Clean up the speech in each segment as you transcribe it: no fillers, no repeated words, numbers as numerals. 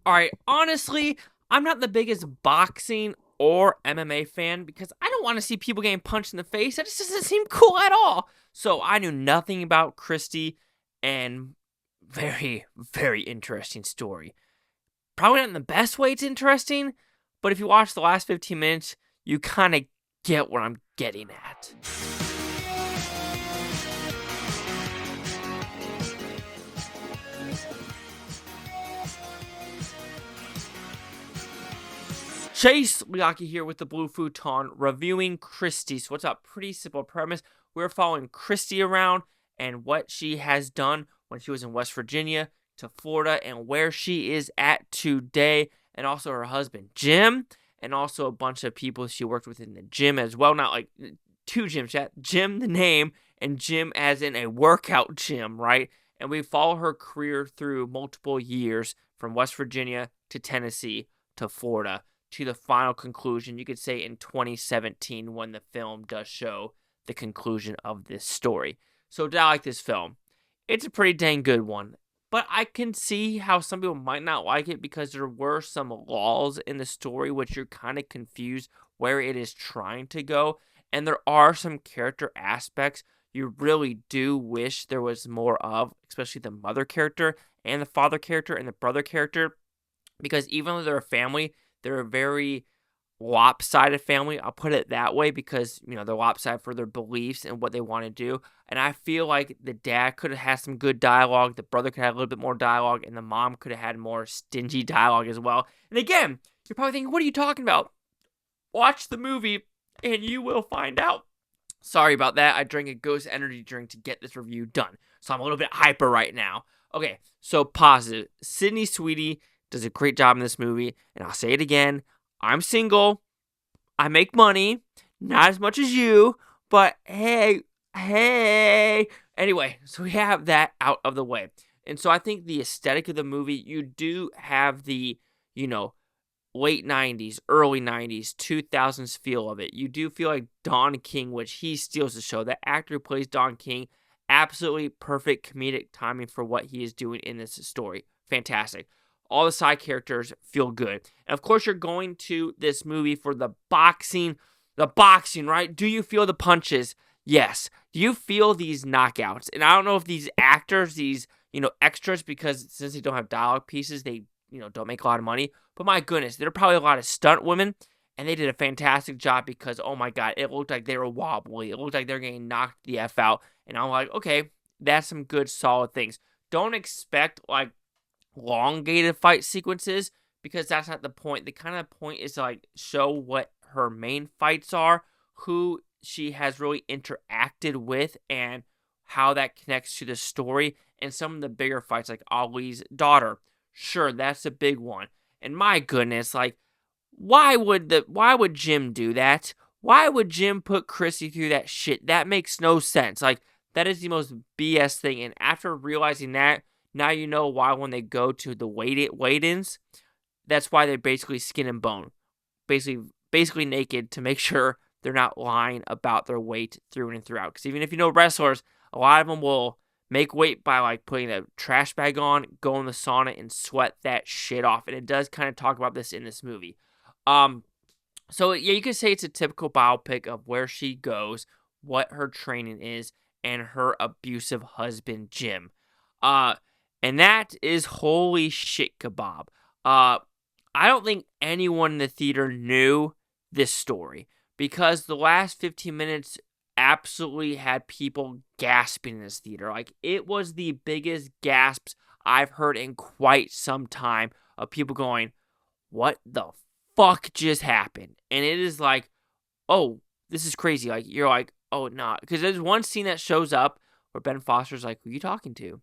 Alright, honestly, I'm not the biggest boxing or MMA fan because I don't want to see people getting punched in the face. That just doesn't seem cool at all. So I knew nothing about Christy, and very, very interesting story. Probably not in the best way it's interesting, but if you watch the last 15 minutes, you kind of get what I'm getting at. Chase Liaki here with the Blue Futon, reviewing Christy. So what's up? Pretty simple premise. We're following Christy around and what she has done when she was in West Virginia to Florida and where she is at today, and also her husband, Jim, and also a bunch of people she worked with in the gym as well. Not like two gyms, chat. Jim, the name, and gym as in a workout gym, right? And we follow her career through multiple years from West Virginia to Tennessee to Florida, to the final conclusion, you could say in 2017 when the film does show the conclusion of this story. So did I like this film? It's a pretty dang good one. But I can see how some people might not like it because there were some laws in the story which you're kind of confused where it is trying to go. And there are some character aspects you really do wish there was more of, especially the mother character and the father character and the brother character. Because even though they're a family, they're a very lopsided family. I'll put it that way because, they're lopsided for their beliefs and what they want to do. And I feel like the dad could have had some good dialogue. The brother could have a little bit more dialogue. And the mom could have had more stingy dialogue as well. And again, you're probably thinking, what are you talking about? Watch the movie and you will find out. Sorry about that. I drank a Ghost energy drink to get this review done. So I'm a little bit hyper right now. Okay, so positive. Sydney Sweeney does a great job in this movie, and I'll say it again, I'm single, I make money, not as much as you, but hey, anyway, so we have that out of the way, and so I think the aesthetic of the movie, you do have the, late 90s, early 90s, 2000s feel of it. You do feel like Don King, which he steals the show. The actor who plays Don King, absolutely perfect comedic timing for what he is doing in this story. Fantastic. All the side characters feel good. And of course, you're going to this movie for the boxing, right? Do you feel the punches? Yes. Do you feel these knockouts? And I don't know if these actors, these, extras, because since they don't have dialogue pieces, they, don't make a lot of money. But my goodness, there are probably a lot of stunt women, and they did a fantastic job because, oh my God, it looked like they were wobbly. It looked like they're getting knocked the F out. And I'm like, okay, that's some good, solid things. Don't expect, elongated fight sequences because that's not the point. The kind of point is to show what her main fights are, who she has really interacted with, and how that connects to the story. And some of the bigger fights, like Ali's daughter, sure, that's a big one. And my goodness, why would Jim do that? Why would Jim put Chrissy through that shit? That makes no sense. That is the most BS thing. And after realizing that, now you know why when they go to the weigh-ins, that's why they're basically skin and bone. Basically naked to make sure they're not lying about their weight through and throughout. Because even if you know wrestlers, a lot of them will make weight by putting a trash bag on, go in the sauna, and sweat that shit off. And it does kind of talk about this in this movie. So yeah, you could say it's a typical biopic of where she goes, what her training is, and her abusive husband, Jim. And that is holy shit kebab. I don't think anyone in the theater knew this story because the last 15 minutes absolutely had people gasping in this theater. It was the biggest gasps I've heard in quite some time of people going, what the fuck just happened? And it is oh, this is crazy. You're oh, nah. Because there's one scene that shows up where Ben Foster's like, who are you talking to?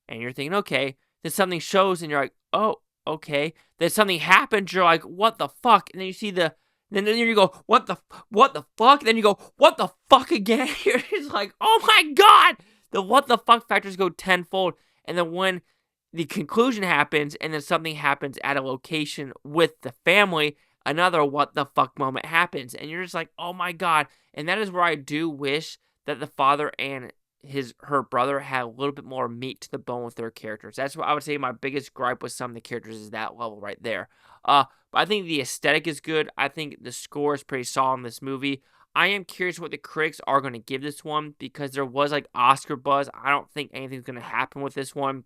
And you're thinking, okay. Then something shows and you're like, oh, okay. Then something happens, you're like, what the fuck? And then you see then you go, what the fuck? Then you go, what the fuck again? It's like, oh my God. The what the fuck factors go tenfold. And then when the conclusion happens and then something happens at a location with the family, another what the fuck moment happens. And you're just like, oh my God. And that is where I do wish that the father and her brother had a little bit more meat to the bone with their characters. That's what I would say my biggest gripe with some of the characters is that level right there. But I think the aesthetic is good. I think the score is pretty solid in this movie. I am curious what the critics are going to give this one because there was like Oscar buzz. I don't think anything's going to happen with this one.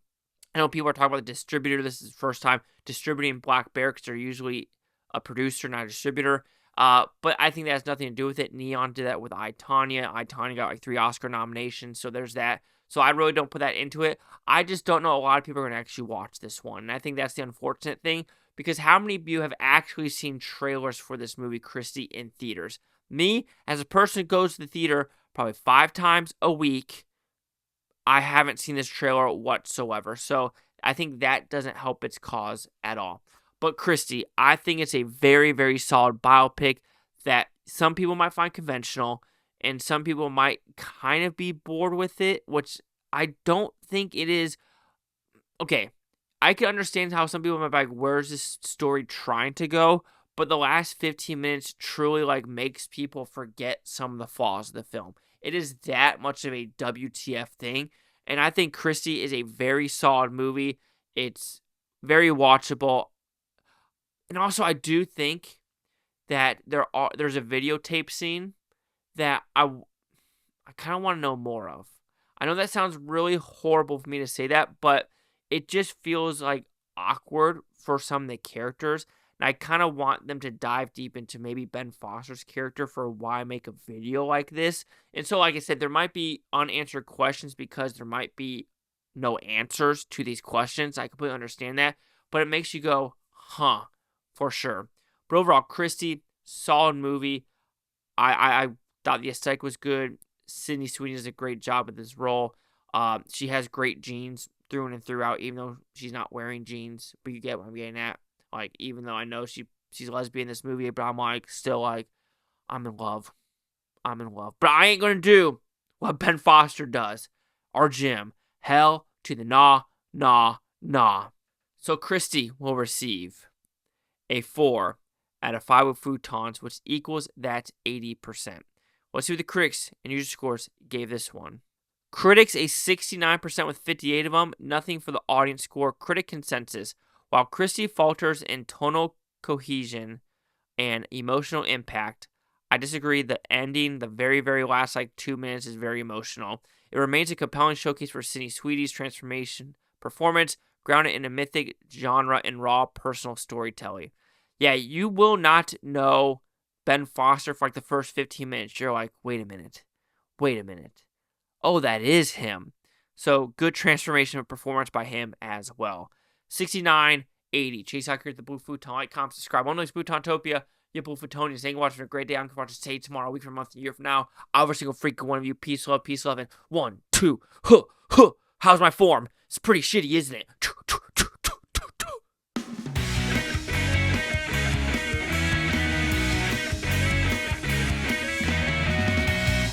I know people are talking about the distributor. This is the first time distributing Black Bear because they're usually a producer, not a distributor. But I think that has nothing to do with it. Neon did that with I, Tonya. I, Tonya got like 3 Oscar nominations, so there's that. So I really don't put that into it. I just don't know a lot of people are going to actually watch this one. And I think that's the unfortunate thing because how many of you have actually seen trailers for this movie, Christy, in theaters? Me, as a person who goes to the theater probably 5 times a week, I haven't seen this trailer whatsoever. So I think that doesn't help its cause at all. But Christy, I think it's a very, very solid biopic that some people might find conventional and some people might kind of be bored with it, which I don't think it is. Okay, I can understand how some people might be like, where's this story trying to go? But the last 15 minutes truly like makes people forget some of the flaws of the film. It is that much of a WTF thing. And I think Christy is a very solid movie. It's very watchable. And also, I do think that there's a videotape scene that I kind of want to know more of. I know that sounds really horrible for me to say that, but it just feels like awkward for some of the characters. And I kind of want them to dive deep into maybe Ben Foster's character for why make a video like this. And so, like I said, there might be unanswered questions because there might be no answers to these questions. I completely understand that. But it makes you go, huh, for sure. But overall, Christy, solid movie. I thought the aesthetic was good. Sydney Sweeney does a great job with this role. She has great genes through and throughout, even though she's not wearing jeans. But you get what I'm getting at. Like, even though I know she's lesbian in this movie, but I'm like, still like, I'm in love. I'm in love. But I ain't gonna do what Ben Foster does. Or Jim. Hell to the nah, nah, nah. So Christy will receive a 4 out of 5 with Futons, which equals that 80%. Let's see what the critics and user scores gave this one. Critics a 69% with 58 of them. Nothing for the audience score. Critic consensus. While Christy falters in tonal cohesion and emotional impact, I disagree. The ending, the very, very last 2 minutes is very emotional. It remains a compelling showcase for Sydney Sweeney's transformation performance, grounded in a mythic genre and raw personal storytelling. Yeah, you will not know Ben Foster for the first 15 minutes. You're like, wait a minute. Oh, that is him. So good transformation of performance by him as well. 69-80. Chase out here at the Blue Futon. Like, comment, subscribe. Only Futontopia. Your Blue Futonians. Thank you for watching. A great day. I'm going to watch today, tomorrow, a week from a month, a year from now. Every single freaking one of you. Peace, love, and 1, 2, huh. How's my form? It's pretty shitty, isn't it?